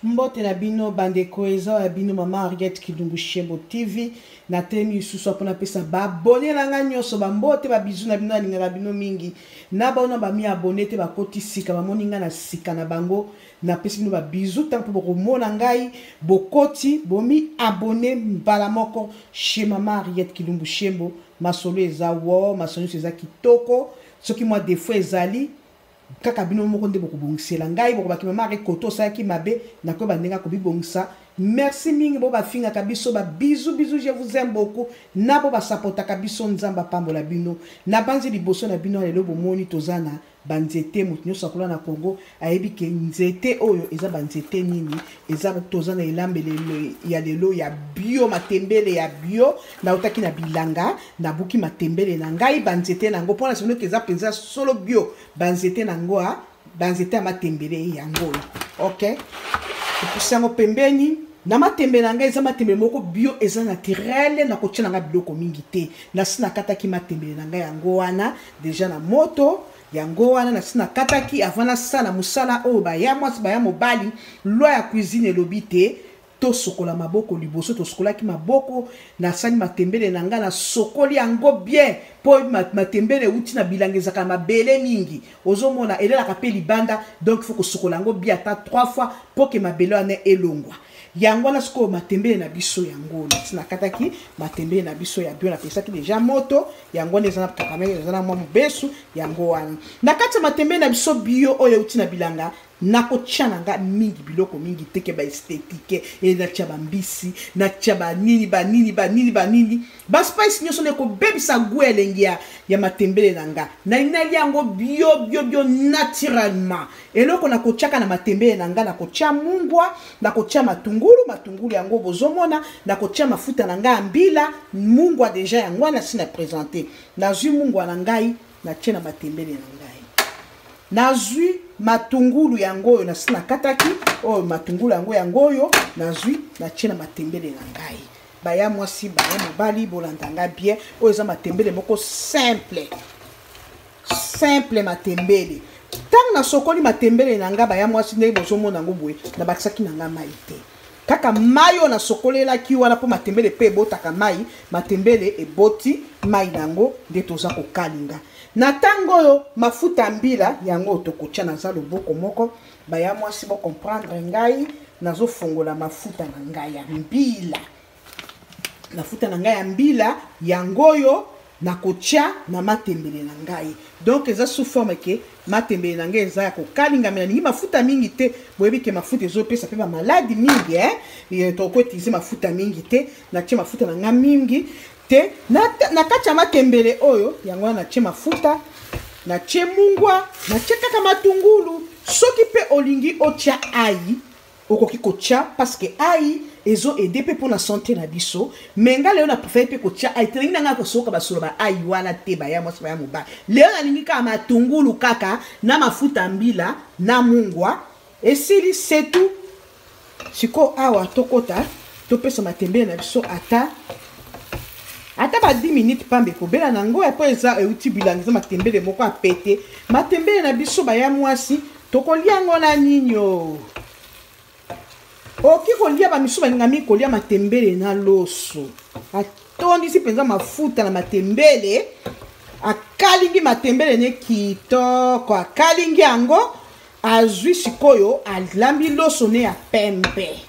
Mbote na bino bandeko eza ya bino mama Henriette Kilumbu Shembo TV na temi susu apona pesa ba abonné na nga nyonso ba mbote ba bizu na bino alinga bino mingi na ba ona ba mi abonné te ba koti sika ba moninga na sika na bango na pesa bino ba bizu tant pour komona ngai bokoti bomi abonné mbala moko chez mama Henriette Kilumbu Shembo masolo eza wo masolo eza kitoko soki moi des fois ezali kaka bino moko nde bokubongisela ngai bokobaki mama rekoto sayaki mabe na ko bandenga ko bibongisa merci mingi bo bafinga kabiso ba bisous je vous aime beaucoup na bo ba sapota kabiso nzamba pambola bino na banzi liboso na bino lelo bomoni tozana banzete mutu nyoso akola na Congo ayebi ke nzete oyo eza banzete nini eza tozana elambele ya lelo ya bio matembele ya bio na utaki na bilanga na buki matembele na ngai banzete nango pona sino ke eza penza solo bio banzete nango a banzete ya matembele yango OK kusango pembeni na matembele na ngai eza matembele moko bio eza naturel na kotia nga biloko mingi te na sina kataki matembele na ngai yango wana deja na moto yango wana na sina kataki avana sala musala o ba ya mwasi ba ya mobali loi ya cuisine lobite to sokola maboko liboso to sokola ki maboko na sali matembele na nga na sokoli yango bien po matembele uti na bilangeza ka mabele mingi ozomona elela ka pe libanda donc il faut que sokola yango bien ata 3 fois pour que mabele ane elongwa yango na siko matembele na biso yango na kataki matembele na biso ya bio na pesa ki déjà moto yango neza na kakamenge neza na mwa besu yango wana na kati matembele na biso bio oyo uti na bilanga nako tchananga mingi biloko mingi teke ba esthétique et na tchaba mbisi na tchaba nini ba spice nyoso ne ko bebisa gwelengi ya matembele nanga na inali yango bio naturellement eloko na ko tchaka na matembele nanga na ko tcha mungwa na ko tcha matungulu yango bozomona na ko tcha mafuta nanga mbila mungwa déjà yango na sina présenter na zui mungwa na ngai na tcha na matembele nanga nazui matungulu yango na sina kataki o matungulu yango yo nazui na chena matembele na ngai baya mwasi baya mobali bolandanga bien o eza matembele moko simple matembele tang na sokoli matembele na nga baya mwasi ndenge bozomona ngo boye na bakisaki na nga maite kaka mayo na sokolela ki wana po matembele pe botaka mai matembele eboti mai nango nde toza ko kalinga na tango yo mafuta mbila yango tokotia na za loboko moko baya mwasi bo comprendre ngai nazo fongola mafuta na ngai ya mbila mafuta na ngai ya mbila yango yo na kotia na matembele na ngai donc eza sous forme ke matembele na ngai eza ya kokalinga mena ningi mafuta mingi te boyebi ke mafuta ezopesa pe ba maladi mingi toko tizi mafuta mingi te na tia mafuta na ngai mingi te na kati ya matembele oyo yango na tia mafuta na tia mungwa na tia kaka matungulu soki pe olingi otia ai okoki kotia parce que ai ezo aider pe pour la santé na biso menga leo na préfère pe kotia ai telingi nga ko soka basolo ba ai wana te ba ya mwasi ba ya mobali leo na lingi ka matungulu kaka na mafuta mbila na mungwa esili c'est tout siko awa tokota topesa matembele na biso ata ba 10 minutes pambe ko bela nango ya po eza euti bilangiza matembele moko apete matembele na biso ba ya mwasi tokoliango na ninyo oki kolia ba miso bangami kolia matembele na loso atondisi penza mafuta na matembele akalingi matembele ne kitoko akalingi yango azwi sikoyo alambi loso ne ya pembe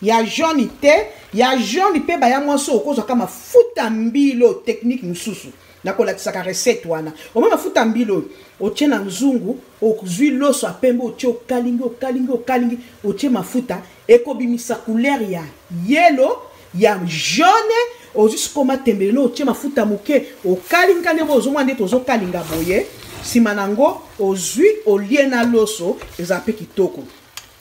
ya jaune te ya jaune pe ba ya mwaso okoza kama mafuta mbilo technique mususu na kolakisa ka recette wana o mama mafuta mbilo otie na nzungu okuzwi loso apembe otie okalingi otie mafuta ekobimisa couleur ya yellow ya jaune ozusko matembele no otie mafuta muke okalinga ne bozomwa nde tozo kalinga boye sima nango ozwi olie na loso eza pe kitoko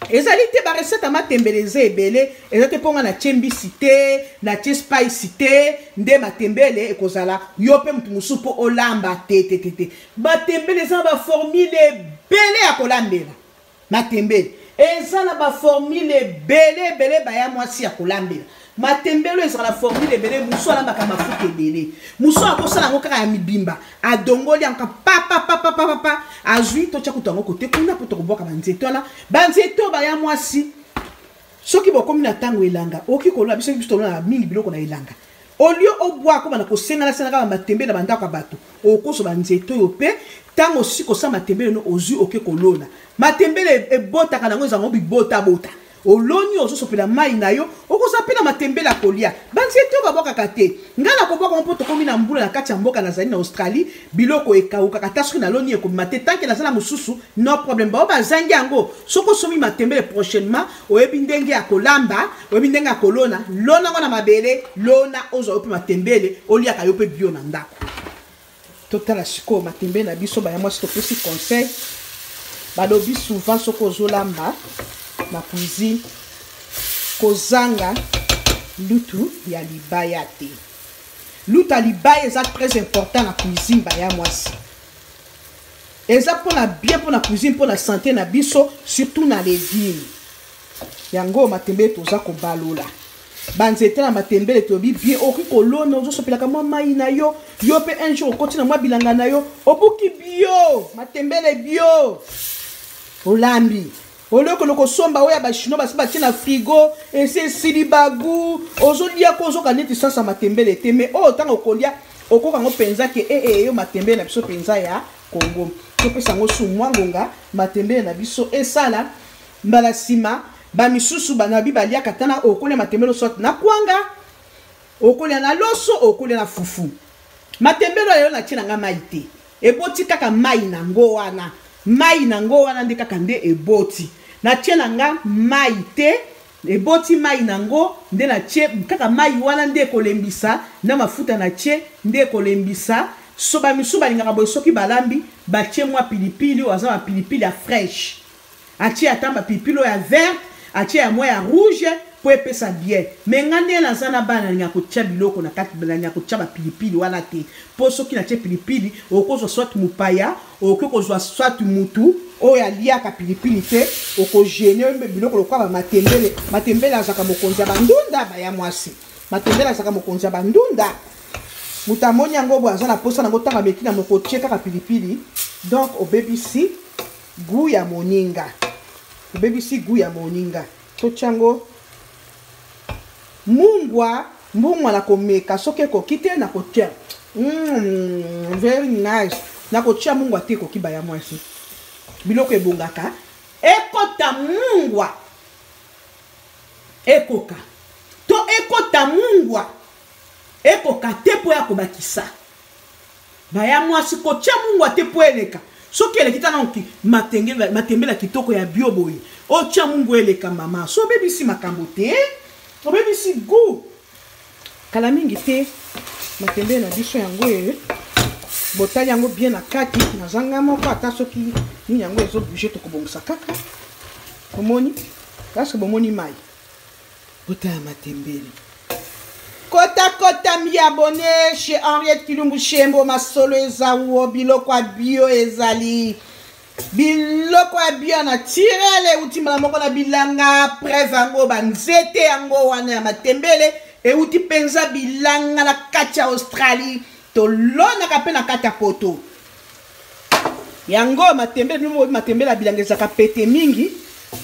ezali te ba recette matembele ebele ezate ponga na chembisi te na spice te nde matembele ekozala yo pe mutu musupo olamba te matembele za ba formule bele ya kolambela matembele eza na ba formule bele ba ya mwasi ya kolambela matembele eza na formule bele muso alambaka mafuta ebele muso akosala ngo kaka ya mibimba adongoli anka pa azwi to tcha kutango kote kuna poto koboka banzeto wana banzeto ba ya mwasi soki bokomi na tango elanga oki kolona biso biso tolona mingi biloko na elanga olio obwa ko bana ko senga na matembele na bandako bato okoso banzeto yo pe tango siko sa matembele no ozu oke kolona matembele ebota kana ngo zango bibota bota oloni ozo sopela mai na yo okosa pe na matembele akolia banzeto baboka kate ngala ko boka mpoto komi na mbula na kati ya mboka na zali na Australie biloko ekauka kata soki na loni eko mate tanke na zala mususu no problème ba bazangi yango soko somi matembele prochainement oyebi ndenge ya kolamba oyebi ndenge ya kolona lona ngona mabele lona ozo ope matembele olia ka yo pe bio na ndako totala siko matembele na biso ba ya moi stopesi conseil balobi souvent soko ozolamba na cuisine kozanga lutu ya libaya te lutu ya libaya eza très important na cuisine ba ya mwasi eza pona bien pona cuisine pona santé na biso surtout na légumes yango matembele toza kobalola banzete na matembele tobi bien oki kolona ozosopelaka mwa mai na yo yo pe un jour okoti na mwa bilanga na yo obuki bio matembele bio olambi oloko loko somba oya ba chino basi batie na frigo ese silibagu ozolia ko ozoka neti sasa matembele te mais o tanga okolia okoka ngo penza ke yo matembele na biso penza ya Congo to pesa ngo su mwangonga matembele na biso esala mbala sima ba misusu banabi balia katana okolia matembele sot na kwanga okolia na loso okolia na fufu matembele yo na tina nga maite eboti kaka mai na ngo wana mai na ngo wana ndi kaka nde eboti na tie na nga mai te eboti mai na ngo nde na tie kaka mai wana nde kolembisa na mafuta na tie nde kolembisa so ba misuba lingaka boy soki balambi ba tie mwa pilipili waza pilipili ya fresh atie atamba pilipili ya vert atie ya mwa ya rouge po epesa bien mais ngande na zana bana nya kotia biloko na kati bana nya kotia ba pilipili wana te po soki na tie pilipili okozwa soit mupaya okozwa soit mutu oya liaka pilipili te okogene biloko lokwa matembele azaka mokonzi ya bandunda ba ya mwasi matembele azaka mokonzi ya bandunda mutamoni yango bo azana posa nango tanga meki na moko tie kaka pilipili donc obebisi goût ya moninga obebisi goût ya moninga to chango mbungwa na komeka soke kokite na kotia very nice na kotia mbungwa te kokiba ya mwasi biloko ebongaka ekota mbungwa ekoka to ekota mbungwa ekoka te po ya kobakisa ba ya mwasi kotia mbungwa te po eleka soki elekita na matembele kitoko ya bio boye otia mbungwa eleka mama so bebisi makambo te obebisi goût kala mingi te matembele na biso yango botali yango bien na kati na zanga moko ata soki nini yango ezo bouger to kobongisa kaka omoni kasi bomoni mai botala matembele kota mi abonné chez Henriette Kilumbu Shembo masolo ezawo biloko bio ezali biloko ya bio na tirele uti mala moko na bilanga preve yango banzete yango wana ya matembele euti penza bilanga na kati ya Australie tolonaka mpe na kati ya poto yango matembele ya bilanga ezaka pete mingi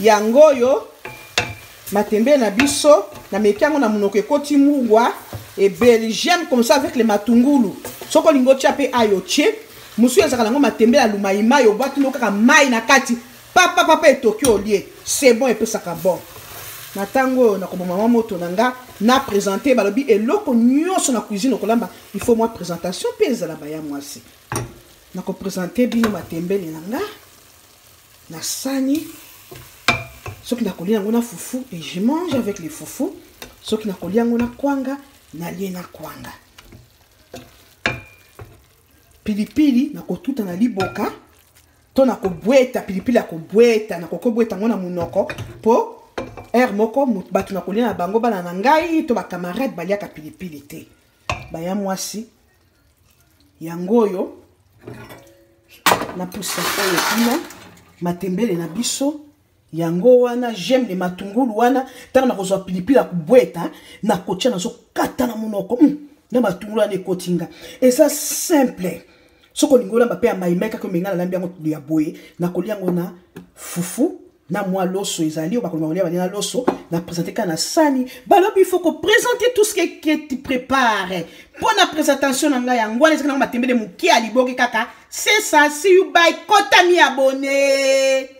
yango oyo matembele na biso na meki yango na monoko ekoti mungwa ebele j'aime comme ça avec les matungulu soko lingo tia mpe ayo tie musu ezaka nango matembele ya lumaimai obwaki no kaka mai na kati papa etoki olie c'est bon epesaka bon na tango na koboma mwa moto na nga na présenter balobi eloko nyonso na cuisine okolamba il faut moi présentation mpe ezala baya mwasi na koprésenter bino matembele na nga na sani soki nakolia yango na fufu et je mange avec les fufu soki nakolia yango na kwanga nalie na kwanga pilipili nakotuta na liboka to nakobweta pilipili akobweta nakokobweta ngo na munoko po air moko bato nakolia na bango bana na ngai to bakamarade baliaka pilipili te baya mwasi yango oyo na pusa oyo kuna matembele na biso yango wana j'aime les matungulu wana tana nakozwa pilipili akobweta na kotia nazo kata na munoko na matungulu wana ekotinga eza simple soko lingola mbape ya maimeka ko mengana lambi yango ya boye na kolia yango na fufu na moi loso ezali ba kolima na loso na présenter kana sani balobi il faut que présenter tout ce que tu prépares pour la présentation na nga yango les na matembe de muki aliboki kaka c'est ça si you buy kota mi abonné